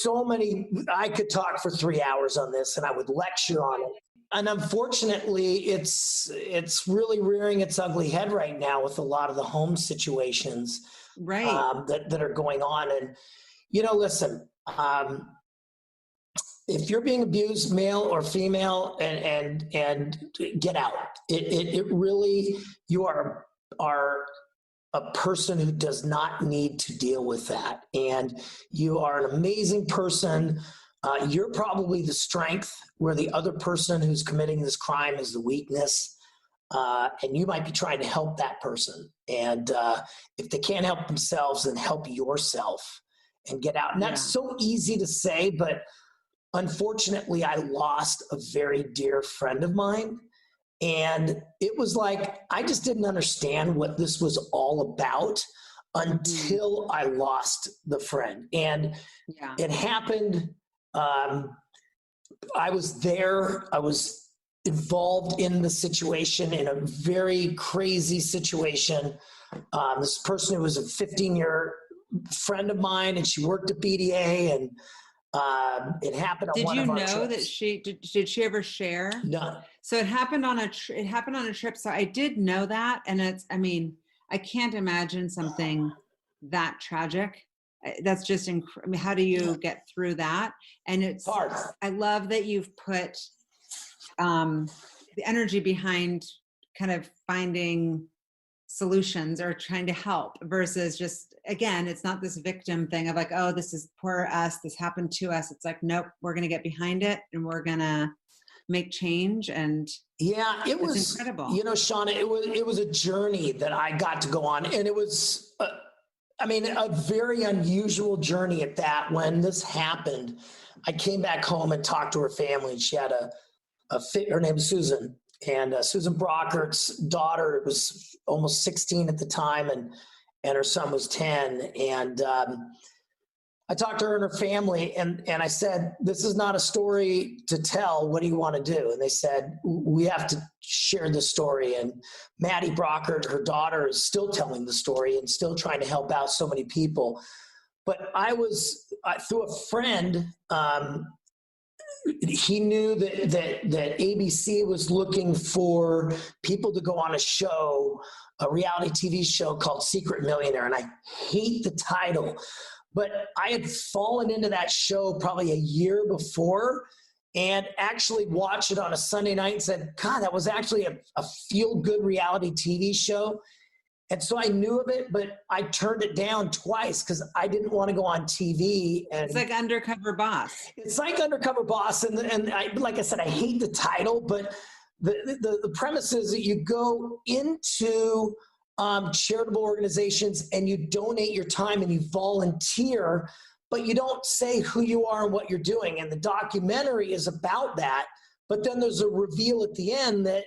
so many, I could talk for 3 hours on this and I would lecture on it. And unfortunately, it's really rearing its ugly head right now with a lot of the home situations that are going on. And, you know, listen, if you're being abused, male or female, and get out. It really, you are a person who does not need to deal with that. And you are an amazing person. You're probably the strength where the other person who's committing this crime is the weakness. And you might be trying to help that person. And if they can't help themselves, then help yourself and get out. And that's so easy to say, but unfortunately, I lost a very dear friend of mine. And it was like, I just didn't understand what this was all about until I lost the friend. And it happened. I was there. I was involved in the situation, in a very crazy situation. This person who was a 15-year friend of mine, and she worked at BDA, and it happened on one of our trips. Did you know that did she ever share? No. So it happened on a trip. So I did know that. And I can't imagine something that tragic. That's just, how do you get through that? And it's hard. I love that you've put the energy behind kind of finding solutions or trying to help versus just, again, it's not this victim thing of like, oh, this is poor us, this happened to us. It's like, nope, we're going to get behind it and we're going to make change. And it was incredible. You know, Shauna, it was a journey that I got to go on, and it was, a very unusual journey at that. When this happened, I came back home and talked to her family, and she had her name was Susan, And Susan Brockert's daughter was almost 16 at the time, and her son was 10. And I talked to her and her family, and I said, this is not a story to tell. What do you want to do? And they said, we have to share the story. And Maddie Brockert, her daughter, is still telling the story and still trying to help out so many people. But through a friend, he knew that ABC was looking for people to go on a show, a reality TV show called Secret Millionaire. And I hate the title, but I had fallen into that show probably a year before and actually watched it on a Sunday night and said, God, that was actually a feel-good reality TV show. And so I knew of it, but I turned it down twice because I didn't want to go on TV. And it's like Undercover Boss. It's like Undercover Boss. And like I said, I hate the title, but the premise is that you go into charitable organizations and you donate your time and you volunteer, but you don't say who you are and what you're doing. And the documentary is about that, but then there's a reveal at the end that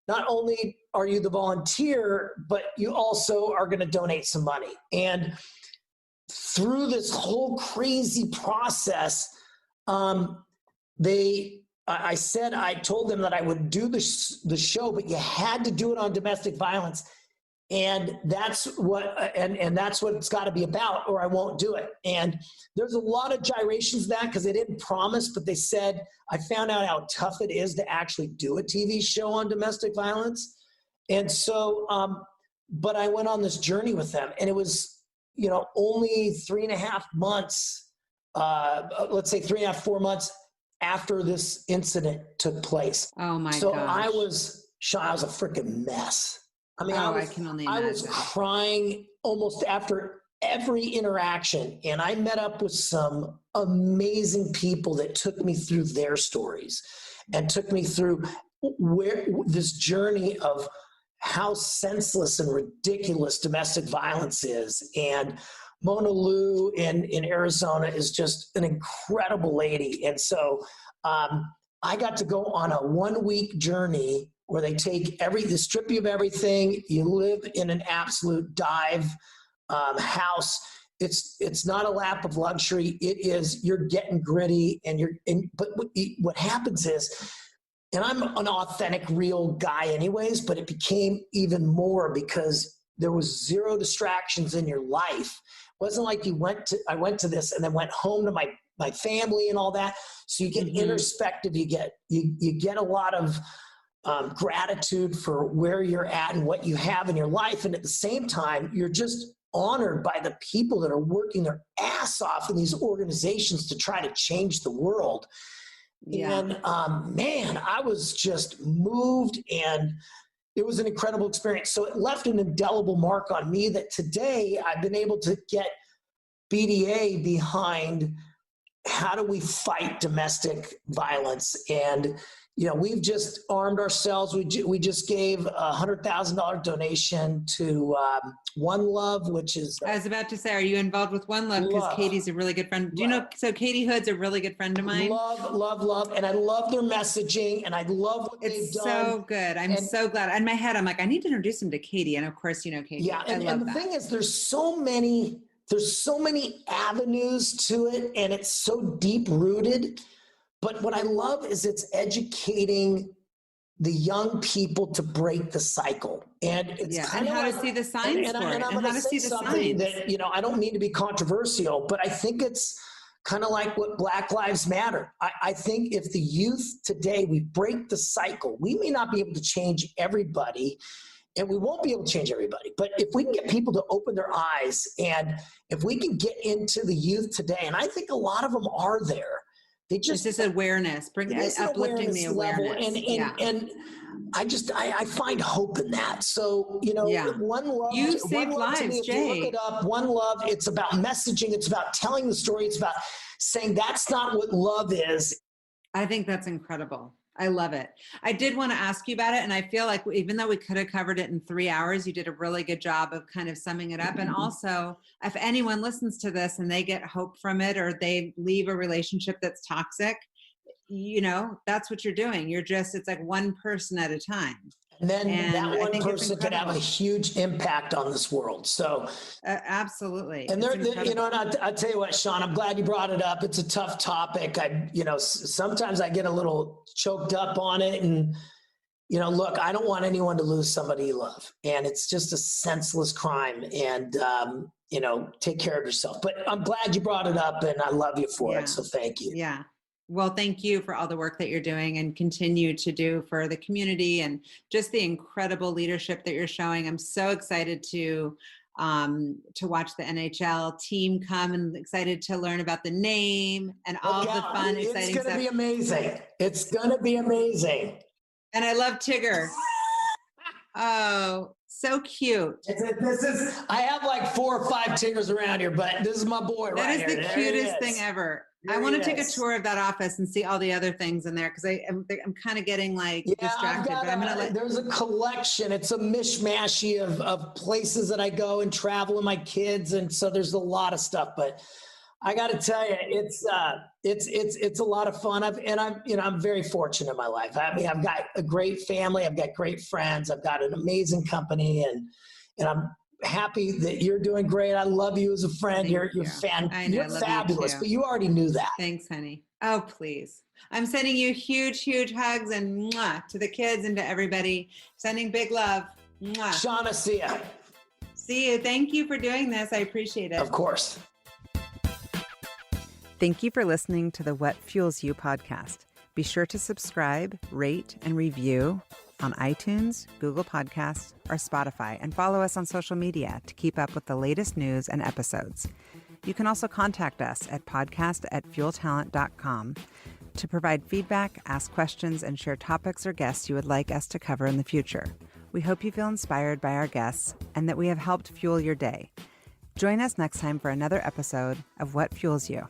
not only are you the volunteer, but you also are going to donate some money. And through this whole crazy process, I told them that I would do the show, but you had to do it on domestic violence. And that's what it's got to be about, or I won't do it. And there's a lot of gyrations to that because they didn't promise, but they said, I found out how tough it is to actually do a TV show on domestic violence. And so, but I went on this journey with them, and it was, only 3.5 months, let's say 3.5, 4 months after this incident took place. Oh my So gosh. I was a freaking mess. I mean, I can only imagine. I was crying almost after every interaction, and I met up with some amazing people that took me through their stories and took me through this journey of how senseless and ridiculous domestic violence is. And Mona Lou in Arizona is just an incredible lady. And so I got to go on a 1-week journey where they they strip you of everything. You live in an absolute dive house. It's not a lap of luxury. You're getting gritty, but what happens is, and I'm an authentic, real guy anyways, but it became even more because there was zero distractions in your life. It wasn't like I went to this and then went home to my family and all that. So you get introspective, you get a lot of gratitude for where you're at and what you have in your life. And at the same time, you're just honored by the people that are working their ass off in these organizations to try to change the world. Yeah. And man, I was just moved, and it was an incredible experience. So it left an indelible mark on me that today I've been able to get BDA behind how do we fight domestic violence. And we've just armed ourselves. We just gave a $100,000 donation to One Love, which is. I was about to say, are you involved with One Love? Because Katie's a really good friend. Do you know? So Katie Hood's a really good friend of mine. Love, and I love their messaging, and I love what they've done. It's so good. I'm so glad. In my head, I'm like, I need to introduce him to Katie, and of course, Katie. Yeah, and the thing is, there's so many avenues to it, and it's so deep rooted. But what I love is it's educating the young people to break the cycle. And it's kind of how to see the signs for it. And how to see the signs. That, I don't mean to be controversial, but I think it's kind of like what Black Lives Matter. I think if the youth today, we break the cycle, we may not be able to change everybody, and we won't be able to change everybody. But if we can get people to open their eyes, and if we can get into the youth today, and I think a lot of them are there, it's just awareness, uplifting the awareness. And I find hope in that. So, One Love. You saved lives, Jay. If you look it up, One Love, it's about messaging. It's about telling the story. It's about saying that's not what love is. I think that's incredible. I love it. I did want to ask you about it. And I feel like even though we could have covered it in 3 hours, you did a really good job of kind of summing it up. And also, if anyone listens to this and they get hope from it, or they leave a relationship that's toxic, that's what you're doing. It's like one person at a time. And then And that I one think it's person can have a incredible. huge impact on this world. So Absolutely. and It's and I tell you what, Sean, I'm glad you brought it up. It's a tough topic. Sometimes I get a little choked up on it, and look, I don't want anyone to lose somebody you love, and it's just a senseless crime. And take care of yourself. But I'm glad you brought it up, and I love you for it. So thank you. Yeah. Well, thank you for all the work that you're doing and continue to do for the community, and just the incredible leadership that you're showing. I'm so excited to watch the NHL team come, and excited to learn about the name and all the fun, exciting stuff. It's going to be amazing. It's going to be amazing. And I love Tigger. Oh, so cute. I have like 4 or 5 Tiggers around here, but this is my boy right here. That is the cutest thing ever. I want to take a tour of that office and see all the other things in there, because I'm kind of getting distracted. There's a collection. It's a mishmashy of places that I go and travel with my kids, and so there's a lot of stuff. But I got to tell you, it's a lot of fun. I'm very fortunate in my life. I mean, I've got a great family. I've got great friends. I've got an amazing company, and I'm happy that you're doing great. I love you as a friend. You're fabulous, but you already knew that. Thanks, honey. Oh, please. I'm sending you huge, huge hugs, and mwah, to the kids and to everybody. Sending big love. Mwah. Shauna, see ya. See you. Thank you for doing this. I appreciate it. Of course. Thank you for listening to the What Fuels You podcast. Be sure to subscribe, rate, and review on iTunes, Google Podcasts, or Spotify, and follow us on social media to keep up with the latest news and episodes. You can also contact us at podcast@fueltalent.com to provide feedback, ask questions, and share topics or guests you would like us to cover in the future. We hope you feel inspired by our guests and that we have helped fuel your day. Join us next time for another episode of What Fuels You.